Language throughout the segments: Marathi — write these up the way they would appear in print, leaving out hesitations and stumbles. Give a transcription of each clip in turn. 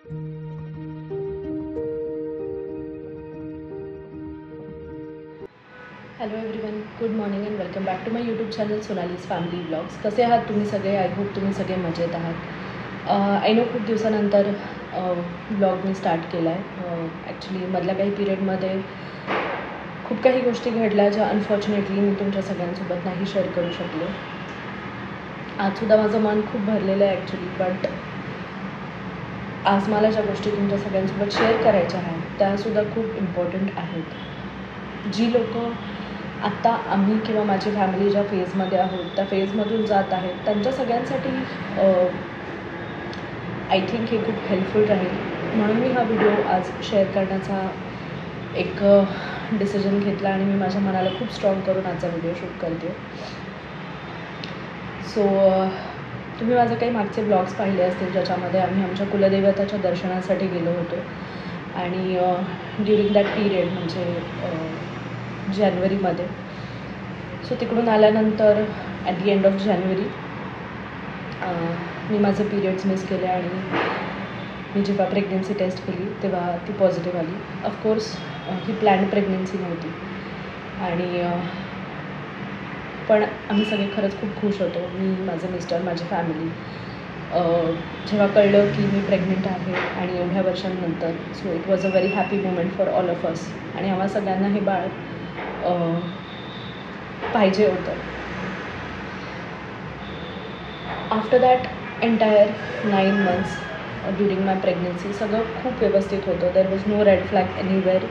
Hello everyone, good morning and welcome back to my YouTube channel Sonali's family blogs. कसे आहात तुम्ही सगळे? आय होप तुम्ही सगळे मजेत आहात. आय नो खूप दिवसानंतर ब्लॉग मी स्टार्ट केला आहे. ॲक्च्युली मधल्या काही पिरियडमध्ये खूप काही गोष्टी घडल्या ज्या अनफॉर्च्युनेटली मी तुमच्या सगळ्यांसोबत नाही शेअर करू शकले. आजसुद्धा माझं मन खूप भरलेलं आहे ॲक्च्युली, बट आज मला ज्या गोष्टी तुमच्या सगळ्यांसोबत शेअर करायच्या आहेत त्यासुद्धा खूप इम्पॉर्टंट आहेत. जी लोकं आत्ता आम्ही किंवा माझी फॅमिली ज्या फेजमध्ये आहोत त्या फेजमधून जात आहेत त्यांच्या सगळ्यांसाठी आय थिंक हे खूप हेल्पफुल राहील, म्हणून मी हा व्हिडिओ आज शेअर करण्याचा एक डिसिजन घेतला आणि मी माझ्या मनाला खूप स्ट्रॉंग करून आजचा व्हिडिओ शूट करते. सो तुम्ही माझे काही मागचे ब्लॉग्स पाहिले असतील ज्याच्यामध्ये आम्ही आमच्या कुलदेवताच्या दर्शनासाठी गेलो होतो आणि ड्युरिंग दॅट पिरियड म्हणजे जानेवारीमध्ये. सो तिकडून आल्यानंतर ॲट दी एंड ऑफ जानेवारी मी माझे पिरियड्स मिस केले आणि मी जेव्हा प्रेग्नन्सी टेस्ट केली तेव्हा ती पॉझिटिव्ह आली. ऑफकोर्स ही प्लॅन्ड प्रेग्नन्सी नव्हती आणि पण आम्ही सगळे खरंच खूप खुश होतो. मी, माझे मिस्टर, माझी फॅमिली. जेव्हा कळलं की मी प्रेग्नंट आहे आणि एवढ्या वर्षांनंतर, so it was a very happy moment for all of us. आणि आम्हा सगळ्यांना हे बाळ पाहिजे होतं. After that entire 9 months during my pregnancy सगळं खूप व्यवस्थित होतं. There was no red flag anywhere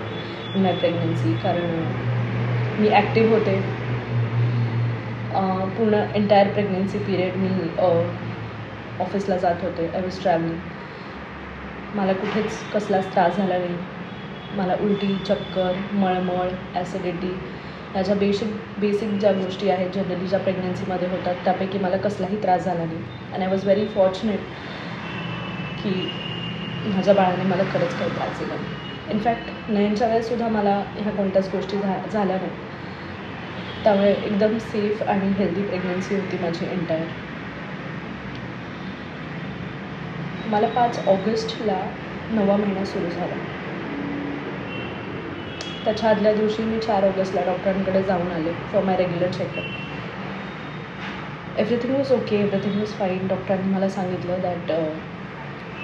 in my pregnancy, कारण मी ॲक्टिव्ह होते. पूर्ण एंटायर प्रेग्नन्सी पिरियड मी ऑफिसला जात होते. I was travelling. मला कुठेच कसलाच त्रास झाला नाही. मला उलटी, चक्कर, मळमळ, ॲसिडिटी ह्या ज्या बेसिक ज्या गोष्टी आहेत जनरली ज्या प्रेग्नन्सीमध्ये होतात त्यापैकी मला कसलाही त्रास झाला नाही. And I was very fortunate की माझ्या बाळाने मला खरंच काही त्रास दिला नाही. इनफॅक्ट नयनच्या वेळेससुद्धा मला ह्या कोणत्याच गोष्टी झाल्या नाही. त्यामुळे एकदम सेफ आणि हेल्दी प्रेग्नन्सी होती माझी एंटायर. मला 5 ऑगस्टला 9वा महिना सुरू झाला. त्याच्या आदल्या दिवशी मी 4 ऑगस्टला डॉक्टरांकडे जाऊन आले for my regular checkup. Everything was okay, everything was fine. डॉक्टरांनी मला सांगितलं दॅट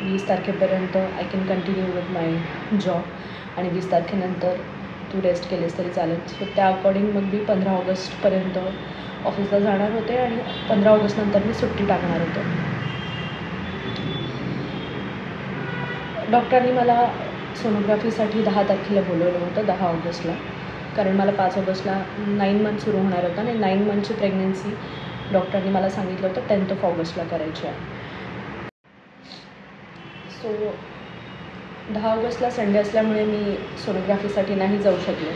20 तारखेपर्यंत I can continue with my job आणि 20 तारखेनंतर तू रेस्ट केलेस तरी चालेल. सो त्या अकॉर्डिंग मग मी 15 ऑगस्टपर्यंत ऑफिसला जाणार होते आणि 15 ऑगस्टनंतर मी सुट्टी टाकणार होते. डॉक्टरांनी मला सोनोग्राफीसाठी 10 तारखेला बोलवलं होतं, 10 ऑगस्टला, कारण मला 5 ऑगस्टला 9 मंथ सुरू होणार होता आणि 9 मंथची प्रेग्नन्सी डॉक्टरांनी मला सांगितलं होतं 10th ऑगस्टला करायची आहे. सो 10 ऑगस्टला संडे असल्यामुळे मी सोनोग्राफीसाठी नाही जाऊ शकले.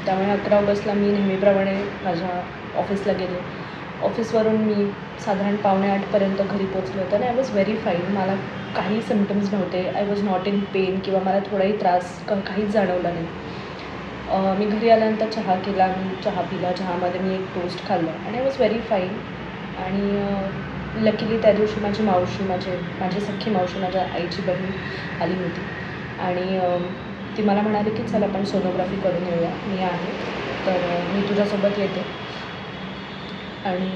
त्यामुळे 11 ऑगस्टला मी नेहमीप्रमाणे माझ्या ऑफिसला गेले. ऑफिसवरून मी साधारण 7:45पर्यंत घरी पोचले होते आणि आय वॉज व्हेरी फाईन. मला काही सिम्पटम्स नव्हते. I was not in pen किंवा मला थोडाही त्रास काहीच जाणवला नाही. मी घरी आल्यानंतर चहा केला, मी चहा पिला. चहामध्ये मी एक टोस्ट खाल्लं आणि आय वॉज व्हेरी फाईन. आणि लकीली त्या दिवशी माझी मावशी, माझी सख्खी मावशी, माझ्या आईची बहीण आली होती आणि ती मला म्हणाली की चल आपण सोनोग्राफी करून येऊया, मी आहे तर मी तुझ्यासोबत येते. आणि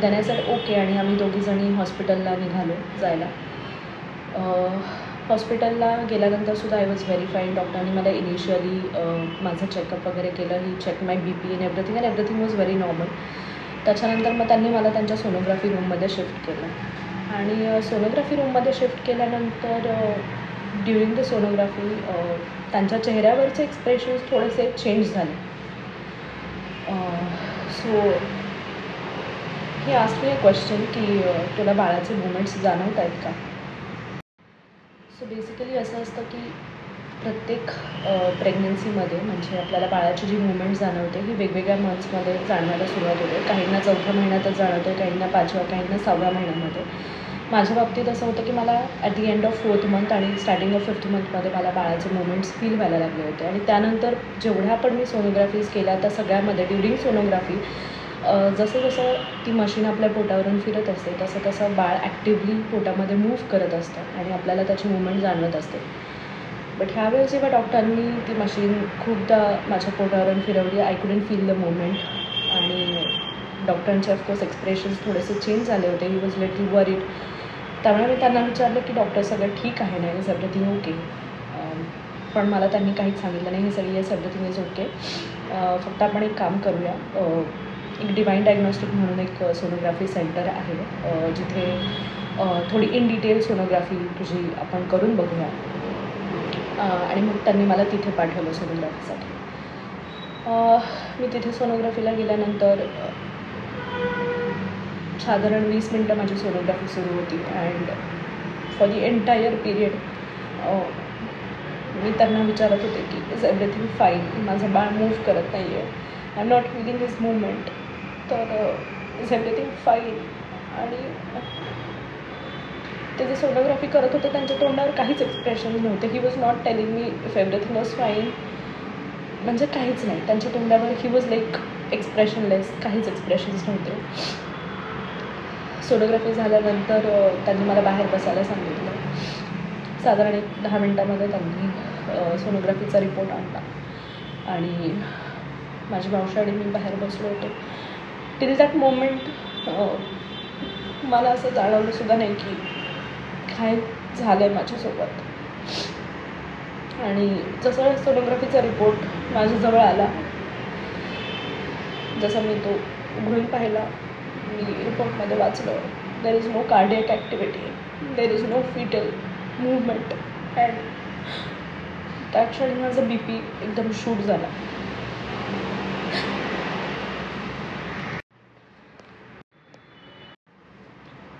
त्याने सर ओके. आणि आम्ही दोघीजणी हॉस्पिटलला निघालो जायला. हॉस्पिटलला गेल्यानंतरसुद्धा आय वॉज व्हेरी फाईन. डॉक्टरांनी मला इनिशियली माझं चेकअप वगैरे केलं. He check my BP and everything was very normal. त्याच्यानंतर मग त्यांनी मला त्यांच्या सोनोग्राफी रूममध्ये शिफ्ट केलं आणि सोनोग्राफी रूममध्ये शिफ्ट केल्यानंतर ड्युरिंग द सोनोग्राफी त्यांच्या चेहऱ्यावरचे एक्सप्रेशन्स थोडेसे चेंज झाले. So he asked me a question की तुला बाळाचे मुवमेंट्स जाणवत आहेत का? सो बेसिकली असं असतं की प्रत्येक प्रेग्नन्सीमध्ये म्हणजे आपल्याला बाळाची जी मुवमेंट जाणवते ही वेगवेगळ्या मंथ्समध्ये जाणवायला सुरुवात होते. काहींना 4थ्या महिन्यातच जाणवते, काहींना 5व्या, काहींना 6व्या महिन्यामध्ये. माझ्या बाबतीत असं होतं की मला at the end of 4th month आणि स्टार्टिंग ऑफ 5th मंथमध्ये मला बाळाचे मुवमेंट्स फील व्हायला लागले होते. आणि त्यानंतर जेवढ्या पण मी सोनोग्राफीज केल्या त्या सगळ्यामध्ये ड्युरिंग सोनोग्राफी जसं जसं ती मशीन आपल्या पोटावरून फिरत असते तसं तसं बाळ ॲक्टिव्हली पोटामध्ये मूव्ह करत असतं आणि आपल्याला त्याची मुवमेंट जाणवत असते. बट ह्यावेळेस जेव्हा डॉक्टरांनी ती मशीन खूपदा माझ्या पोटावरून फिरवली, I couldn't feel the movement. आणि डॉक्टरांचे ऑफकोर्स एक्सप्रेशन्स थोडेसे चेंज झाले होते. He was little worried. त्यामुळे मी त्यांना विचारलं की डॉक्टर सगळं ठीक आहे ना, इज एव्हरीथिंग ओके? पण मला त्यांनी काहीच सांगितलं नाही, हे सगळी इज एव्हरीथिंग इज ओके. फक्त आपण एक काम करूया, एक डिवाइन डायग्नॉस्टिक म्हणून एक सोनोग्राफी सेंटर आहे, जिथे थोडी इन डिटेल सोनोग्राफी तुझी आपण करून बघूया. आणि मग त्यांनी मला तिथे पाठवलं सोनोग्राफीसाठी. मी तिथे सोनोग्राफीला गेल्यानंतर साधारण 20 मिनटं माझी सोनोग्राफी सुरू होती. And for the entire period मी त्यांना विचारत होते की इज एव्हरीथिंग फाईन, माझं बाळ मूव्ह करत नाही आहे, I am not feeling his movement, तर इज एव्हरीथिंग फाईन. आणि ते जे सोनोग्राफी करत होते त्यांच्या तोंडावर काहीच एक्सप्रेशन नव्हते. He was not telling me if everything was fine, म्हणजे काहीच नाही. त्यांच्या तोंडावर ही वॉज लाईक एक्सप्रेशनलेस, काहीच एक्सप्रेशन्स नव्हते. सोनोग्राफी झाल्यानंतर त्यांनी मला बाहेर बसायला सांगितलं. साधारण एक 10 मिनटामध्ये त्यांनी सोनोग्राफीचा रिपोर्ट आणला आणि माझी मावशी आणि मी बाहेर बसलो होतो. टिल दॅट मोमेंट मला असं जाणवलंसुद्धा नाही की काय झालं आहे माझ्यासोबत. आणि जसं सोनोग्राफीचा रिपोर्ट माझ्याजवळ आला, जसं मी तो उघडून पाहिला, मी रिपोर्टमध्ये वाचलं, there is no cardiac activity, there is no fetal movement. And त्या क्षणी माझं BP एकदम शूट झाला.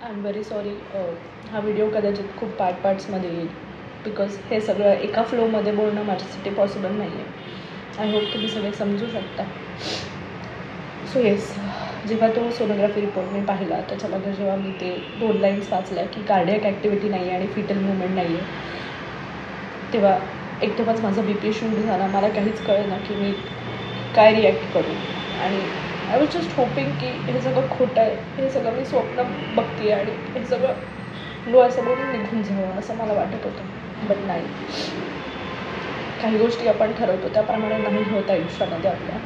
I am very sorry. हा व्हिडिओ कदाचित खूप पार्ट्समध्ये येईल, बिकॉज हे सगळं एका फ्लोमध्ये बोलणं माझ्यासाठी पॉसिबल नाही आहे. आय होप तुम्ही सगळे समजू शकता. सो येस, जेव्हा तो सोनोग्राफी रिपोर्ट मी पाहिला, त्याच्यामध्ये जेव्हा मी ते 2 लाईन्स वाचल्या की कार्डियक ॲक्टिव्हिटी नाही आहे आणि फिटल मुवमेंट नाही आहे, तेव्हा एकदमच माझा BP शूट झाला. मला काहीच कळेना की मी काय रिॲक्ट करू. आणि आय वॉज जस्ट होपिंग की हे सगळं खोटं आहे, हे सगळं मी स्वप्न बघते आणि हे सगळं डोळ्यासमोरून निघून जावं असं मला वाटत होतं. बट नाही, काही गोष्टी आपण ठरवतो त्याप्रमाणे नाही होत आयुष्यामध्ये आपल्या.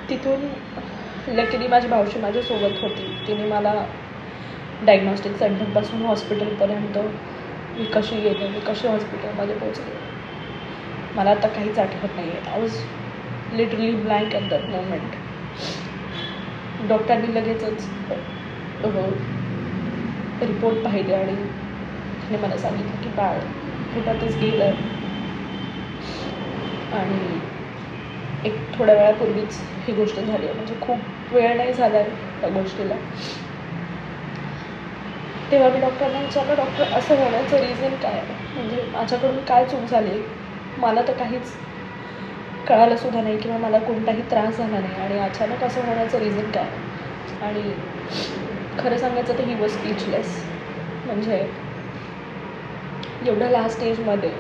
तिथून लकीली माझी मावशी माझ्यासोबत होती. तिने मला डायग्नॉस्टिक सेंटरपासून हॉस्पिटलपर्यंत मी कशी गेले, मी कशी हॉस्पिटलमध्ये पोचले, मला आता काहीच आठवत नाही आहे. I was literally blank at that moment. डॉक्टरांनी लगेचच रिपोर्ट पाहिले आणि त्याने मला सांगितलं की बाळ पोटातच गेलं आहे. आणि एक थोड्या वेळापूर्वीच ही गोष्ट झाली आहे, म्हणजे खूप वेळ नाही झाला आहे त्या गोष्टीला. तेव्हा मी डॉक्टरांना विचारलं, डॉक्टर असं होण्याचं रिझन काय आहे, म्हणजे माझ्याकडून काय चूक झाली, मला तर काहीच कळालंसुद्धा नाही किंवा मला कोणताही त्रास झाला नाही आणि अचानक असं होण्याचं रिझन काय. आणि खरं सांगायचं तर ही वॉज स्पीचलेस. म्हणजे एवढ्या लास्ट स्टेजमध्ये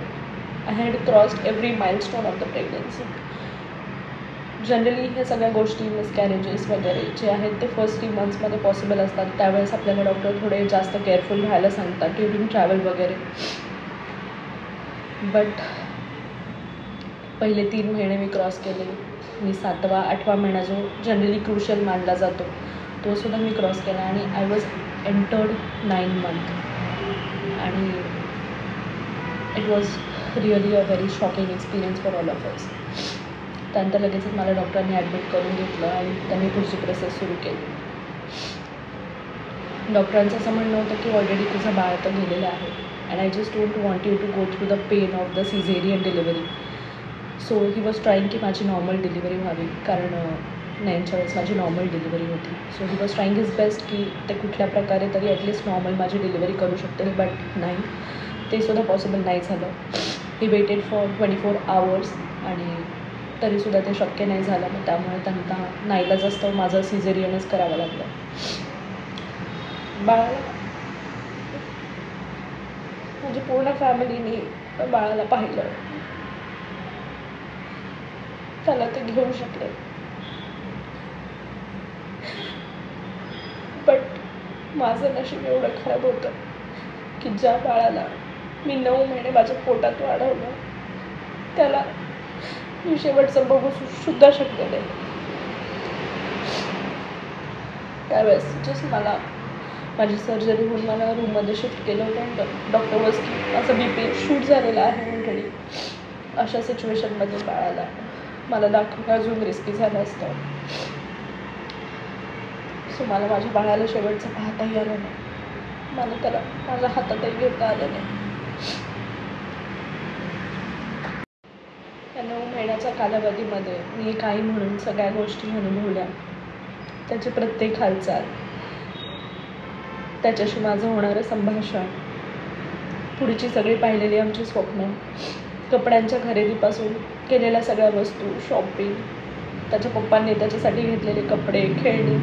I had crossed every milestone of the pregnancy. Generally ह्या सगळ्या गोष्टी, मिसकॅरेजेस वगैरे जे आहेत ते फर्स्ट 3 मंथ्समध्ये पॉसिबल असतात. त्यावेळेस आपल्याला डॉक्टर थोडे जास्त केअरफुल राहायला सांगतात ड्युरिंग ट्रॅव्हल वगैरे. बट पहिले 3 महिने मी क्रॉस केले. मी 7वा 8वा महिना जो जनरली क्रुशियल मानला जातो तो सुद्धा मी क्रॉस केला आणि आय वॉज एंटर्ड 9 मंथ. आणि it was really a very shocking experience for all of अस. त्यानंतर लगेचच मला डॉक्टरांनी ॲडमिट करून घेतलं आणि त्यांनी पुढची प्रोसेस सुरू केली. डॉक्टरांचं असं म्हणणं होतं की ऑलरेडी तुझं बाळ तर गेलेलं आहे and I just don't want you to go through the pain of the caesarean delivery. So he was trying की माझी नॉर्मल डिलिव्हरी व्हावी, कारण नयनच्या वेळेस माझी नॉर्मल डिलिव्हरी होती. So he was trying his best की ते कुठल्या प्रकारे तरी ॲटलिस्ट नॉर्मल माझी डिलिव्हरी करू शकतील. बट नाही, ते सुद्धा पॉसिबल नाही झालं. ही वेटेड फॉर 24 hours आणि तरीसुद्धा ते शक्य नाही झालं. मग त्यामुळे त्यांना नाईलाजास्तव माझं सिझेरियनच करावं लागलं. बाळाला म्हणजे पूर्ण फॅमिलीने बाळाला पाहिलं, त्याला ते घेऊ शकले. माझं नशीब एवढं खराब होतं की ज्या बाळाला मी 9 महिने माझ्या पोटात वाढवलं त्याला मी शेवटचं बघू सुद्धा शकले नाही. त्यावेळेस जस्ट मला माझी सर्जरी होऊन मला रूममध्ये शिफ्ट केलं होतं आणि डॉक्टर वॉज की माझं BP शूट झालेलं आहे ऑलरेडी. अशा सिच्युएशनमध्ये बाळाला मला दाखवणं अजून रिस्की झालं असतं. सो मला माझ्या बाळाला शेवटचं पाहताही आलं नाही. मला त्याला माझ्या हातातही घेता आलं नाही. या 9 महिन्याच्या कालावधीमध्ये मी एक आई म्हणून सगळ्या गोष्टी अनुभवल्या. त्याची प्रत्येक हालचाल, त्याच्याशी माझं होणारं संभाषण, पुढची सगळी पाहिलेली आमची स्वप्न, कपड्यांच्या खरेदीपासून केलेल्या सगळ्या वस्तू, शॉपिंग, त्याच्या पप्पांनी त्याच्यासाठी घेतलेले कपडे, खेळणी.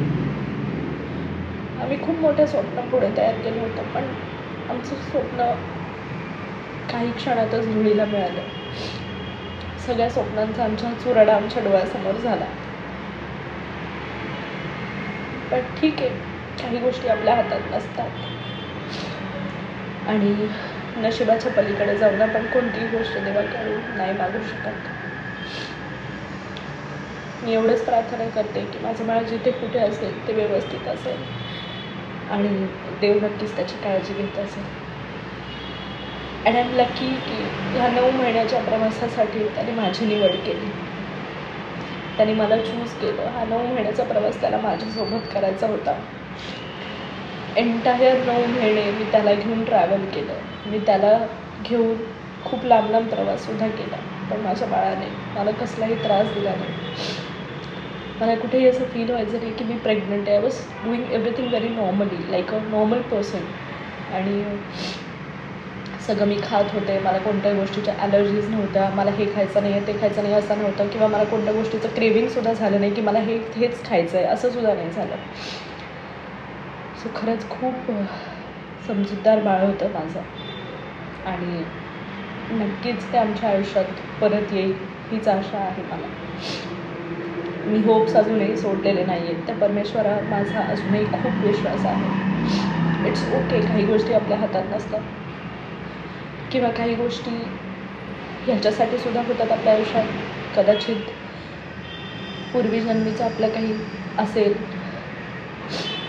आम्ही खूप मोठं स्वप्न पुढे तयार केलं होतं, पण आमचं स्वप्न काही क्षणातच धुळीला मिळालं. सगळ्या स्वप्नांचा आमच्या चुराडा आमच्या डोळ्यासमोर झाला. पण ठीक आहे, काही गोष्टी आपल्या हातात नसतात आणि नशिबाच्या पलीकडे जाऊन आपण कोणतीही गोष्ट देवाकडून नाही मागू शकत. मी एवढंच प्रार्थना करते की माझं बाळ जिथे कुठे असेल ते व्यवस्थित असेल आणि देव नक्कीच त्याची काळजी घेत असेल. अँड आय एम लकी की ह्या 9 महिन्याच्या प्रवासासाठी त्याने माझी निवड केली. त्याने मला चूज केलं. हा 9 महिन्याचा प्रवास त्याला माझ्यासोबत करायचा होता. एंटायर 9 महिने मी त्याला घेऊन ट्रॅव्हल केलं. मी त्याला घेऊन खूप लांब लांब प्रवाससुद्धा केला. पण माझ्या बाळाने मला कसलाही त्रास दिला नाही. मला कुठेही असं फील व्हायचं नाही की मी प्रेग्नंट आहे. I was doing everything very normally like a normal person. आणि सगळं मी खात होते. मला कोणत्याही गोष्टीच्या ॲलर्जीज नव्हत्या. मला हे खायचं नाही आहे, ते खायचं नाही असं नव्हतं. किंवा मला कोणत्या गोष्टीचं क्रेविंगसुद्धा झालं नाही की मला हेच खायचं आहे असंसुद्धा नाही झालं. सो खरंच खूप समजूतदार बाळ होतं माझं आणि नक्कीच ते आमच्या आयुष्यात परत येईल हीच आशा आहे मला. मी होप्स अजूनही सोडलेले नाही आहेत. त्या परमेश्वरावर माझा अजूनही खूप विश्वास आहे. इट्स ओके, काही गोष्टी आपल्या हातात नसतात किंवा काही गोष्टी ह्याच्यासाठी सुद्धा होतात आपल्या आयुष्यात. कदाचित पूर्वीजन्मीचं आपलं काही असेल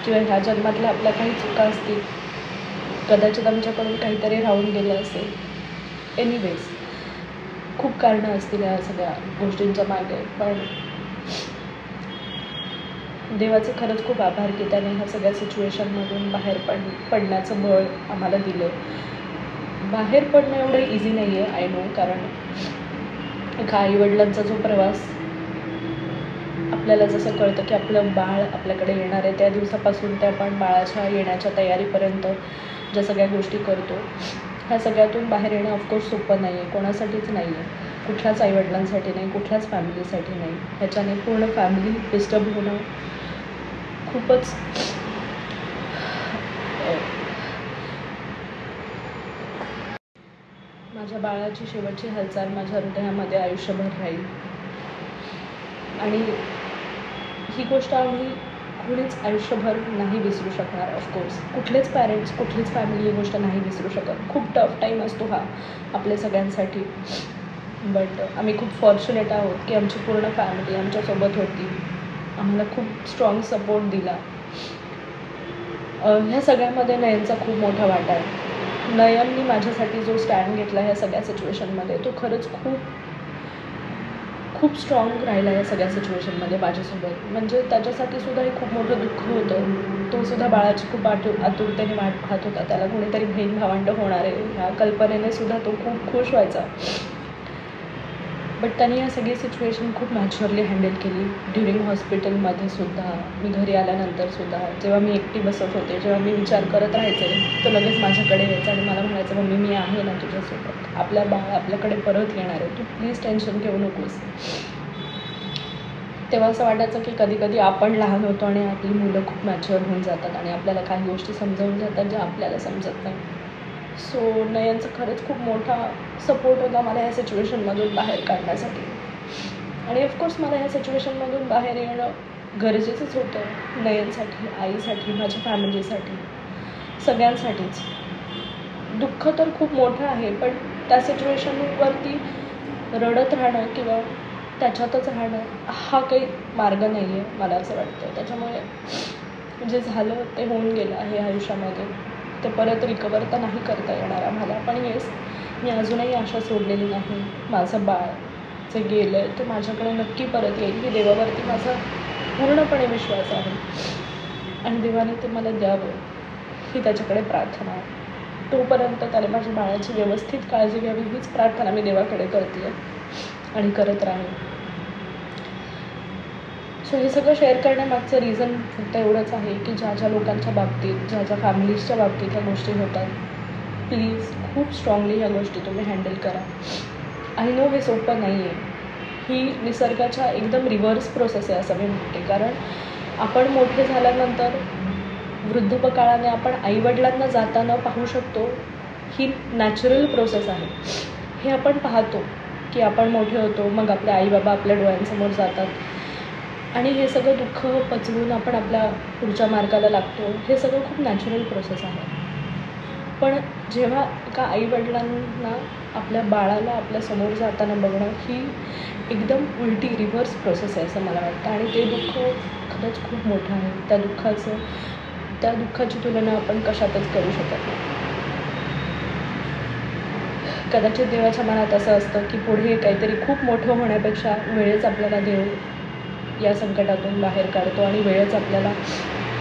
किंवा ह्या जन्मातल्या आपल्या काही चुका असतील. कदाचित आमच्याकडून काहीतरी राहून गेलं असेल. एनिवेज खूप कारणं असतील या सगळ्या गोष्टींच्या मागे. पण देवाचे खरंच खूप आभार की त्याने ह्या सगळ्या सिच्युएशनमधून बाहेर पडण्याचं बळ आम्हाला दिलं. बाहेर पडणं एवढं इझी नाही आहे, आय नो. कारण एका आईवडिलांचा जो प्रवास आपल्याला जसं कळतं की आपलं बाळ आपल्याकडे येणार आहे त्या दिवसापासून ते आपण बाळाच्या येण्याच्या तयारीपर्यंत ज्या सगळ्या गोष्टी करतो, ह्या सगळ्यातून बाहेर येणं ऑफकोर्स सोपं नाही आहे. कोणासाठीच नाही आहे. कुठल्याच आईवडिलांसाठी नाही, कुठल्याच फॅमिलीसाठी नाही. ह्याच्याने पूर्ण फॅमिली डिस्टर्ब होणं खूपच माझ्या बाळाची शेवटची हालचाल माझ्या हृदयामध्ये आयुष्यभर राहील. आणि ही गोष्ट आम्ही कोणीच आयुष्यभर नाही विसरू शकणार. ऑफकोर्स कुठलेच पॅरेंट्स, कुठलीच फॅमिली ही गोष्ट नाही विसरू शकत. खूप टफ टाईम असतो हा आपल्या सगळ्यांसाठी. बट आम्ही खूप फॉर्च्युनेट आहोत की आमची पूर्ण फॅमिली आमच्यासोबत होती. आम्हाला खूप स्ट्रॉंग सपोर्ट दिला. ह्या सगळ्यामध्ये नयनचा खूप मोठा वाटा आहे. नयननी माझ्यासाठी जो स्टँड घेतला ह्या सगळ्या सिच्युएशनमध्ये तो खरंच खूप स्ट्रॉंग राहिला या सगळ्या सिच्युएशनमध्ये माझ्यासोबत. म्हणजे त्याच्यासाठी सुद्धा हे खूप मोठं दुःख होतं. तो सुद्धा बाळाची खूप आतुरतेने वाट पाहत होता. त्याला कोणीतरी बहीण भावंड होणार आहे ह्या कल्पनेने सुद्धा तो खूप खुश व्हायचा. बट त्याने या सगळी सिच्युएशन खूप मॅच्युअरली हँडल केली. ड्युरिंग हॉस्पिटलमध्ये सुद्धा, मी घरी आल्यानंतर सुद्धा, जेव्हा मी एकटी बसत होते, जेव्हा मी विचार करत राहायचे, तो लगेच माझ्याकडे यायचा आणि मला म्हणायचं, मम्मी मी आहे ना तुझ्यासोबत, आपल्या बाळ आपल्याकडे परत येणार आहे, तू प्लीज टेन्शन घेऊ नकोस. तेव्हा असं वाटायचं की कधी कधी आपण लहान होतो आणि आपली मुलं खूप मॅच्युअर होऊन जातात आणि आपल्याला काही गोष्टी समजावून जातात ज्या आपल्याला समजत नाही. सो नयनचा खरंच खूप मोठा सपोर्ट होता मला ह्या सिच्युएशनमधून बाहेर काढण्यासाठी. आणि ऑफकोर्स मला ह्या सिच्युएशनमधून बाहेर येणं गरजेचंच होतं नयनसाठी, आईसाठी, माझ्या फॅमिलीसाठी, सगळ्यांसाठीच. दुःख तर खूप मोठं आहे, पण त्या सिच्युएशनवरती रडत राहणं किंवा त्याच्यातच राहणं हा काही मार्ग नाही आहे, मला असं वाटतं. त्याच्यामुळे जे झालं ते होऊन गेलं आहे आयुष्यामध्ये, ते परत रिकवर तर नाही करता येणार आम्हाला. पण येस, मी अजूनही आशा सोडलेली नाही. माझं बाळ जे गेलं आहे ते माझ्याकडे नक्की परत येईल, ही देवावरती माझा पूर्णपणे विश्वास आहे. आणि देवाने ते मला द्यावं ही त्याच्याकडे प्रार्थना आहे. तोपर्यंत त्याने माझ्या बाळाची व्यवस्थित काळजी घ्यावी हीच प्रार्थना मी देवाकडे करते आहे आणि करत राहीन. सो हे सगळं शेअर करण्यामागचं रिझन फक्त एवढंच आहे की ज्या ज्या लोकांच्या बाबतीत, ज्या ज्या फॅमिलीजच्या बाबतीत ह्या गोष्टी होतात, प्लीज खूप स्ट्रॉंगली ह्या गोष्टी तुम्ही हँडल करा. आय नो हे सोपं नाही आहे. ही निसर्गाच्या एकदम रिव्हर्स प्रोसेस आहे असं मी म्हणते. कारण आपण मोठे झाल्यानंतर वृद्धपकाळाने आपण आईवडिलांना जाताना पाहू शकतो. ही नॅचरल प्रोसेस आहे. हे आपण पाहतो की आपण मोठे होतो, मग आपले आई बाबा आपल्या डोळ्यांसमोर जातात आणि हे सगळं दुःख पचवून आपण आपल्या पुढच्या मार्गाला लागतो. हे सगळं खूप नॅचरल प्रोसेस आहे. पण जेव्हा एका आईवडिलांना आपल्या बाळाला आपल्यासमोर जाताना बघणं ही एकदम उलटी रिव्हर्स प्रोसेस आहे असं मला वाटतं. आणि ते दुःख खरंच खूप मोठं आहे. त्या दुःखाची तुलना आपण कशातच करू शकत नाही. कदाचित देवाच्या मनात असं असतं की पुढे काहीतरी खूप मोठं होण्यापेक्षा वेळेच आपल्याला देव या संकटातून बाहेर काढतो आणि वेळच आपल्याला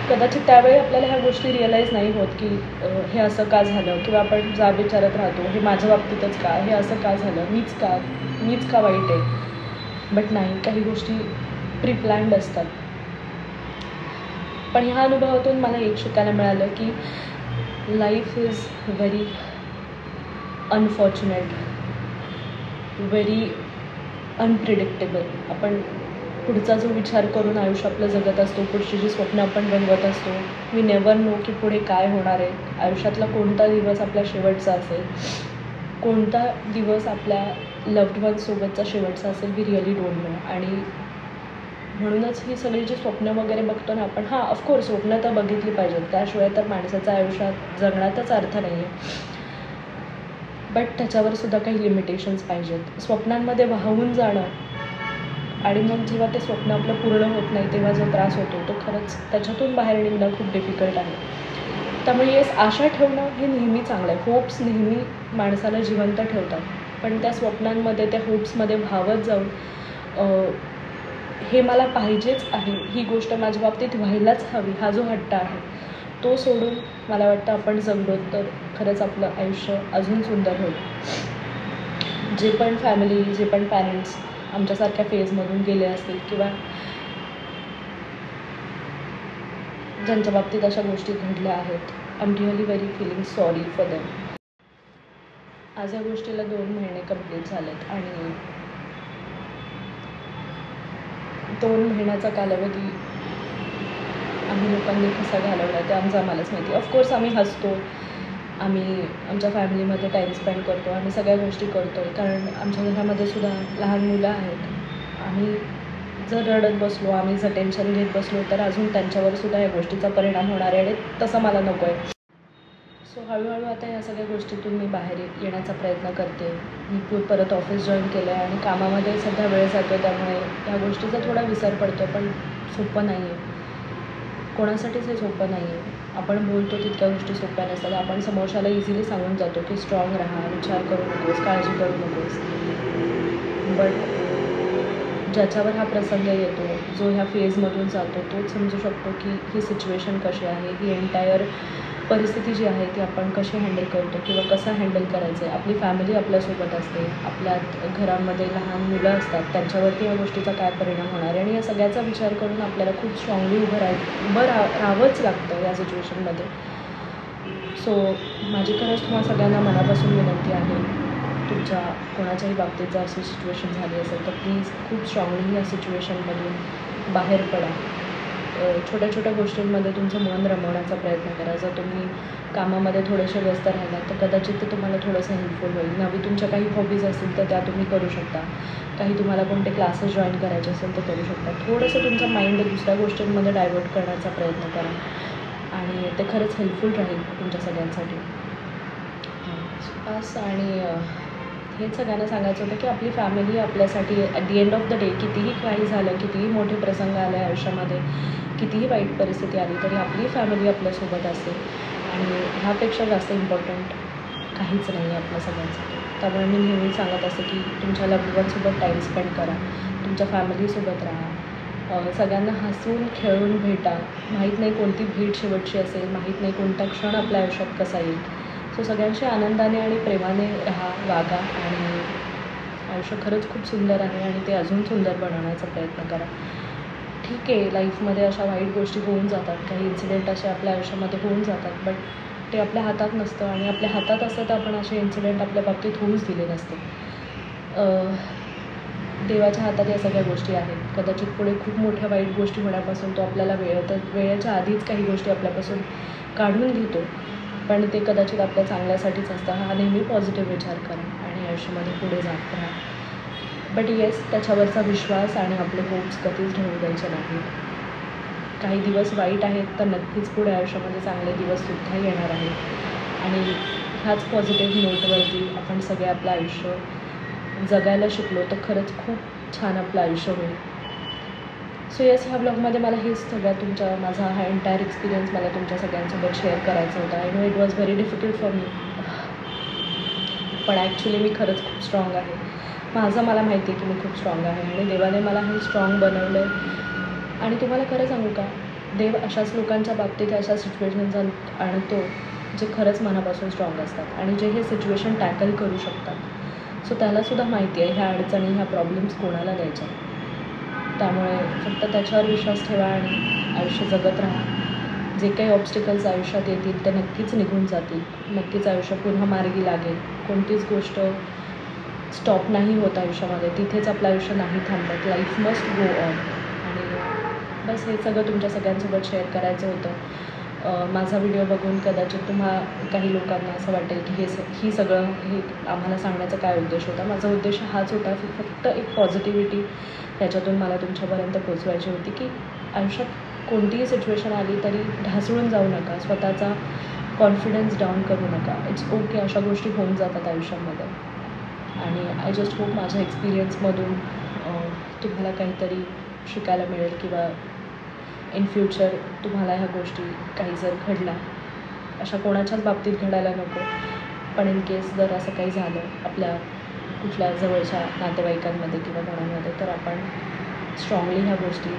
कदाचित त्यावेळी आपल्याला ह्या गोष्टी रिअलाईज नाही होत की हे असं का झालं, किंवा आपण विचारत राहतो हे माझ्या बाबतीतच का, हे असं का झालं, मीच का वाईट आहे. बट नाही, काही गोष्टी प्री प्लॅन्ड असतात. पण ह्या अनुभवातून मला एक शिकायला मिळालं की life is very unfortunate, very unpredictable. आपण पुढचा जो विचार करून आयुष्य आपलं जगत असतो, पुढची जी स्वप्न आपण रंगवत असतो, वी नेवर नो की पुढे काय होणार आहे. आयुष्यातला कोणता दिवस आपला शेवटचा असेल, कोणता दिवस आपल्या लव्ड वन्ससोबतचा शेवटचा असेल, वी रिअली डोंट नो. आणि म्हणूनच ही सगळी जी स्वप्न वगैरे बघतो ना आपण, हां ऑफकोर्स स्वप्न तर बघितली पाहिजेत, त्याशिवाय तर माणसाच्या आयुष्यात जगण्यातच अर्थ नाही आहे. बट त्याच्यावर सुद्धा काही लिमिटेशन्स पाहिजेत. स्वप्नांमध्ये वाहून जाणं आणि मग जेव्हा ते स्वप्न आपलं पूर्ण होत नाही तेव्हा जो त्रास होतो तो खरंच त्याच्यातून बाहेर निघणं खूप डिफिकल्ट आहे. त्यामुळे येस, आशा ठेवणं हे नेहमी चांगलं आहे. होप्स नेहमी माणसाला जिवंत ठेवतात. पण त्या स्वप्नांमध्ये, त्या होप्समध्ये वाहवत जाऊन हे मला पाहिजेच आहे, ही गोष्ट माझ्या बाबतीत व्हायलाच हवी, हा जो हट्ट आहे तो सोडून मला वाटतं आपण जगलो तर खरंच आपलं आयुष्य अजून सुंदर होईल. जे पण फॅमिली, जे पण पॅरेंट्स आमच्यासारख्या फेजमधून गेले असतील किंवा ज्यांच्या बाबतीत अशा गोष्टी घडल्या आहेत, I am really very feeling sorry for them. आज या गोष्टीला 2 महिने कंप्लीट झालेत आणि 2 महिन्याचा कालावधी आम्ही लोकांनी कसा घालवला ते आम्हालाच माहिती. ऑफकोर्स आम्ही हसतो, आम्ही आमच्या फॅमिलीमध्ये टाईम स्पेंड करतो, आम्ही सगळ्या गोष्टी करतो आहे. कारण आमच्या घरामध्ये सुद्धा लहान मुलं आहेत. आम्ही जर रडत बसलो, आम्ही जर टेन्शन घेत बसलो तर अजून त्यांच्यावर सुद्धा या गोष्टीचा परिणाम होणार आहे आणि तसं मला नको आहे. सो हळूहळू आता या सगळ्या गोष्टीतून मी बाहेर येण्याचा प्रयत्न करते. मी परत ऑफिस जॉईन केलं आहे आणि कामामध्ये सध्या वेळ जातो, त्यामुळे ह्या गोष्टीचा थोडा विसर पडतो. पण सोपं नाही आहे, कोणासाठीच हे सोपं नाही आहे. आपण बोलतो तितक्या गोष्टी सोप्या नसतात. आपण समोरच्याला इझिली सांगून जातो की स्ट्रॉंग राहा, विचार करू नकोस, काळजी करू नकोस. बट ज्याच्यावर हा प्रसंग येतो, जो ह्या फेजमधून जातो, तोच समजू शकतो की ही सिच्युएशन कशी आहे, ही एंटायर परिस्थिती जी आहे ती आपण कशी हँडल करतो किंवा कसं हँडल करायचं आहे. आपली फॅमिली आपल्यासोबत असते, आपल्या घरामध्ये लहान मुलं असतात, त्यांच्यावरती या गोष्टीचा काय परिणाम होणार आहे. आणि या सगळ्याचा विचार करून आपल्याला खूप स्ट्रॉंगली उभं राहावंच लागतं या सिच्युएशनमध्ये. सो माझी खरंच तुम्हाला सगळ्यांना मनापासून विनंती आहे, तुमच्या कोणाच्याही बाबतीत जर अशी सिच्युएशन झाली असेल तर प्लीज खूप स्ट्रॉंगली या सिच्युएशनमधून बाहेर पडा. छोट्या छोट्या गोष्टींमध्ये तुमचं मन रमवण्याचा प्रयत्न करा. जर तुम्ही कामामध्ये थोडेसे व्यस्त राहिलात तर कदाचित ते तुम्हाला थोडंसं हेल्पफुल होईल. नवी तुमच्या काही हॉबीज असतील तर त्या तुम्ही करू शकता. काही तुम्हाला कोणते क्लासेस जॉईन करायचे असेल तर करू शकता. थोडंसं तुमचं माइंड दुसऱ्या गोष्टींमध्ये डायव्हर्ट करण्याचा प्रयत्न करा आणि ते खरंच हेल्पफुल राहील तुमच्या सगळ्यांसाठी. बस. आणि हेच सगळ्यांना सांगायचं होतं की आपली फॅमिली आपल्यासाठी at the end of the day कितीही काही झालं, कितीही मोठे प्रसंग आले आयुष्यामध्ये, कितीही वाईट परिस्थिती आली तरी आपली फॅमिली आपल्यासोबत असेल आणि ह्यापेक्षा जास्त इम्पॉर्टंट काहीच नाही आहे आपल्या सगळ्यांसाठी. त्यामुळे मी नेहमी सांगत असते की तुमच्या लव्ड वनसोबत टाईम स्पेंड करा, तुमच्या फॅमिलीसोबत राहा, सगळ्यांना हसून खेळून भेटा. माहीत नाही कोणती भेट शेवटची असेल, माहीत नाही कोणता क्षण आपल्या आयुष्यात कसा येईल. सो सगळ्यांशी आनंदाने आणि प्रेमाने राहा, वागा आणि आयुष्य खरंच खूप सुंदर आहे आणि ते अजून सुंदर बनवण्याचा प्रयत्न करा. ठीक आहे, लाईफमध्ये अशा वाईट गोष्टी होऊन जातात, काही इन्सिडेंट असे आपल्या आयुष्यामध्ये होऊन जातात, बट ते आपल्या हातात नसतं आणि आपल्या हातात असतं तर आपण असे इन्सिडेंट आपल्या बाबतीत होऊच दिले नसते. देवाच्या हातात या सगळ्या गोष्टी आहेत. कदाचित पुढे खूप मोठ्या वाईट गोष्टी होण्यापासून तो आपल्याला वेळेच्या आधीच काही गोष्टी आपल्यापासून काढून घेतो, पण ते कदाचित आपल्या चांगल्यासाठीच असतं. हा नेहमी पॉझिटिव्ह विचार करा आणि आयुष्यामध्ये पुढे जात राहा. बट येस, त्याच्यावरचा विश्वास आणि आपले होप्स कधीच ठेवू द्यायचे नाहीत. काही दिवस वाईट आहेत तर नक्कीच पुढे आयुष्यामध्ये चांगले दिवससुद्धा येणार आहेत आणि ह्याच पॉझिटिव्ह नोटवरती आपण सगळे आपलं आयुष्य जगायला शिकलो तर खरंच खूप छान आपलं आयुष्य होईल. सो येस, ह्या ब्लॉगमध्ये मला हेच सगळ्या माझा हा एंटायर एक्सपिरियन्स मला तुमच्या सगळ्यांसोबत शेअर करायचा होता. I know it was very difficult for me, पण ॲक्च्युली मी खरंच खूप स्ट्रॉंग आहे. मला माहिती आहे की मी खूप स्ट्रॉंग आहे आणि देवाने मला हे स्ट्रॉंग बनवलं आहे. आणि तुम्हाला खरं सांगू का, देव अशाच लोकांच्या बाबतीत अशा सिच्युएशन्स आणतो जे खरंच मनापासून स्ट्रॉंग असतात आणि जे हे सिच्युएशन टॅकल करू शकतात. सो त्यालासुद्धा माहिती आहे ह्या अडचणी, ह्या प्रॉब्लेम्स कोणाला द्यायच्या. त्यामुळे फक्त त्याच्यावर विश्वास ठेवा आणि आयुष्य जगत राहा. जे काही ऑब्स्टिकल्स आयुष्यात येतील ते नक्कीच निघून जातील. नक्कीच आयुष्य पुन्हा मार्गी लागेल. कोणतीच गोष्ट स्टॉप नाही होत आयुष्यामध्ये, तिथेच आपलं आयुष्य नाही थांबत. Life must go on. आणि बस हे सगळं तुमच्या सगळ्यांसोबत शेअर करायचं होतं. माझा व्हिडिओ बघून कदाचित काही लोकांना असं वाटेल की हे आम्हाला सांगण्याचा काय उद्देश होता. माझा उद्देश हाच होता की फक्त एक पॉझिटिव्हिटी ह्याच्यातून मला तुमच्यापर्यंत पोचवायची होती की आयुष्यात कोणतीही सिच्युएशन आली तरी ढासळून जाऊ नका, स्वतःचा कॉन्फिडन्स डाऊन करू नका. इट्स ओके, अशा गोष्टी होऊन जातात आयुष्यामध्ये. आणि आय जस्ट होप माझ्या एक्सपिरियन्समधून तुम्हाला काहीतरी शिकायला मिळेल किंवा इन फ्युचर तुम्हाला ह्या गोष्टी काही जर घडल्या, अशा कोणाच्याच बाबतीत घडायला नको, पण इन केस जर असं काही झालं आपल्या कुठल्या जवळच्या नातेवाईकांमध्ये किंवा कोणामध्ये, तर आपण स्ट्रॉंगली ह्या गोष्टी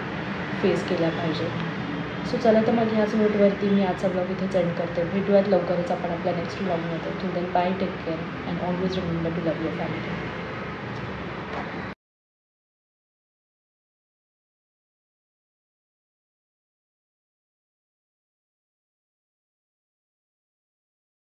फेस केल्या पाहिजेत. सो चला तर मग ह्याच नोटवरती मी आजचा ब्लॉग इथेच एंड करते. भेटूयात लवकरच आपण आपल्या नेक्स्ट ब्लॉगमध्ये. Till then bye, take care and always remember to love your family.